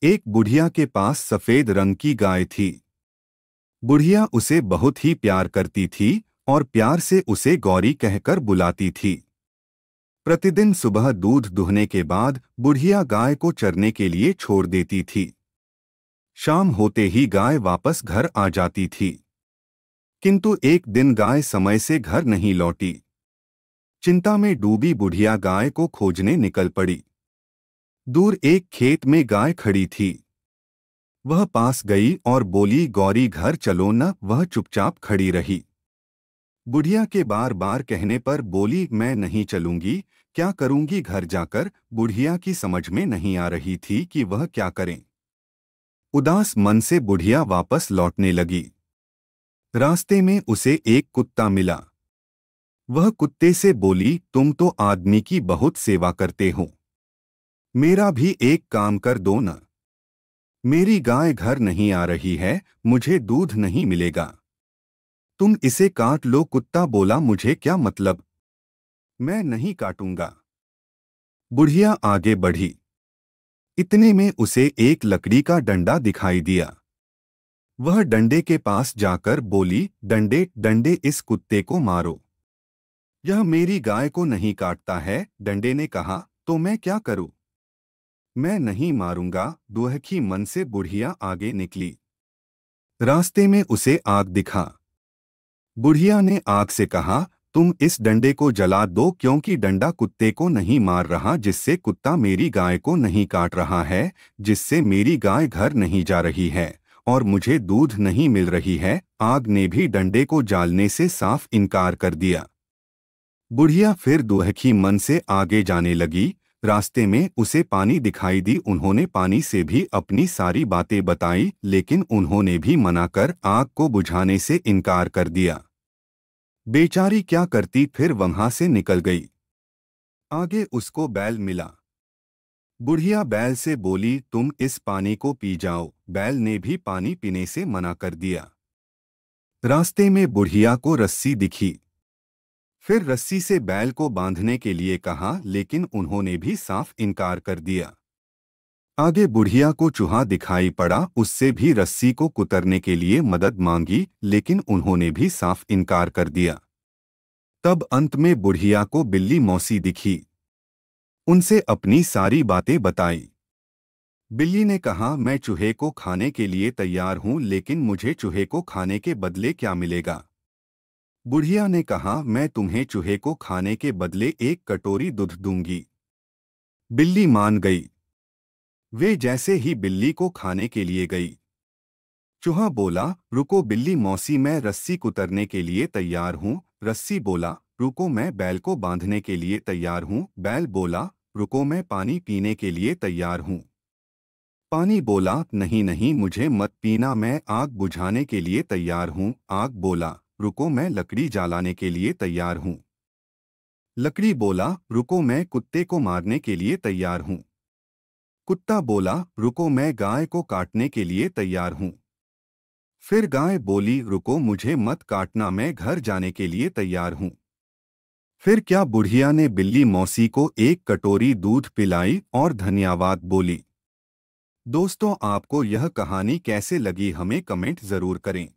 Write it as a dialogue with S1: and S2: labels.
S1: एक बुढ़िया के पास सफेद रंग की गाय थी। बुढ़िया उसे बहुत ही प्यार करती थी और प्यार से उसे गौरी कहकर बुलाती थी। प्रतिदिन सुबह दूध दुहने के बाद बुढ़िया गाय को चरने के लिए छोड़ देती थी। शाम होते ही गाय वापस घर आ जाती थी, किंतु एक दिन गाय समय से घर नहीं लौटी। चिंता में डूबी बुढ़िया गाय को खोजने निकल पड़ी। दूर एक खेत में गाय खड़ी थी। वह पास गई और बोली, गौरी घर चलो न। वह चुपचाप खड़ी रही। बुढ़िया के बार बार कहने पर बोली, मैं नहीं चलूंगी, क्या करूंगी घर जाकर। बुढ़िया की समझ में नहीं आ रही थी कि वह क्या करें। उदास मन से बुढ़िया वापस लौटने लगी। रास्ते में उसे एक कुत्ता मिला। वह कुत्ते से बोली, तुम तो आदमी की बहुत सेवा करते हो, मेरा भी एक काम कर दो न। मेरी गाय घर नहीं आ रही है, मुझे दूध नहीं मिलेगा, तुम इसे काट लो। कुत्ता बोला, मुझे क्या मतलब, मैं नहीं काटूंगा। बुढ़िया आगे बढ़ी। इतने में उसे एक लकड़ी का डंडा दिखाई दिया। वह डंडे के पास जाकर बोली, डंडे डंडे इस कुत्ते को मारो, यह मेरी गाय को नहीं काटता है। डंडे ने कहा, तो मैं क्या करूं, मैं नहीं मारूंगा। दुहखी मन से बुढ़िया आगे निकली। रास्ते में उसे आग दिखा। बुढ़िया ने आग से कहा, तुम इस डंडे को जला दो, क्योंकि डंडा कुत्ते को नहीं मार रहा, जिससे कुत्ता मेरी गाय को नहीं काट रहा है, जिससे मेरी गाय घर नहीं जा रही है और मुझे दूध नहीं मिल रही है। आग ने भी डंडे को जालने से साफ इनकार कर दिया। बुढ़िया फिर दुहखी मन से आगे जाने लगी। रास्ते में उसे पानी दिखाई दी। उन्होंने पानी से भी अपनी सारी बातें बताई, लेकिन उन्होंने भी मना कर आग को बुझाने से इनकार कर दिया। बेचारी क्या करती, फिर वहां से निकल गई। आगे उसको बैल मिला। बुढ़िया बैल से बोली, तुम इस पानी को पी जाओ। बैल ने भी पानी पीने से मना कर दिया। रास्ते में बुढ़िया को रस्सी दिखी। फिर रस्सी से बैल को बांधने के लिए कहा, लेकिन उन्होंने भी साफ इनकार कर दिया। आगे बुढ़िया को चूहा दिखाई पड़ा। उससे भी रस्सी को कुतरने के लिए मदद मांगी, लेकिन उन्होंने भी साफ इनकार कर दिया। तब अंत में बुढ़िया को बिल्ली मौसी दिखी। उनसे अपनी सारी बातें बताई। बिल्ली ने कहा, मैं चूहे को खाने के लिए तैयार हूं, लेकिन मुझे चूहे को खाने के बदले क्या मिलेगा। बुढ़िया ने कहा, मैं तुम्हें चूहे को खाने के बदले एक कटोरी दूध दूंगी। बिल्ली मान गई। वे जैसे ही बिल्ली को खाने के लिए गई, चूहा बोला, रुको बिल्ली मौसी, मैं रस्सी कुतरने के लिए तैयार हूँ। रस्सी बोला, रुको मैं बैल को बांधने के लिए तैयार हूँ। बैल बोला, रुको मैं पानी पीने के लिए तैयार हूँ। पानी बोला, नहीं नहीं मुझे मत पीना, मैं आग बुझाने के लिए तैयार हूँ। आग बोला, रुको मैं लकड़ी जलाने के लिए तैयार हूँ। लकड़ी बोला, रुको मैं कुत्ते को मारने के लिए तैयार हूँ। कुत्ता बोला, रुको मैं गाय को काटने के लिए तैयार हूँ। फिर गाय बोली, रुको मुझे मत काटना, मैं घर जाने के लिए तैयार हूँ। फिर क्या बुढ़िया ने बिल्ली मौसी को एक कटोरी दूध पिलाई और धन्यवाद बोली। दोस्तों, आपको यह कहानी कैसे लगी हमें कमेंट जरूर करें।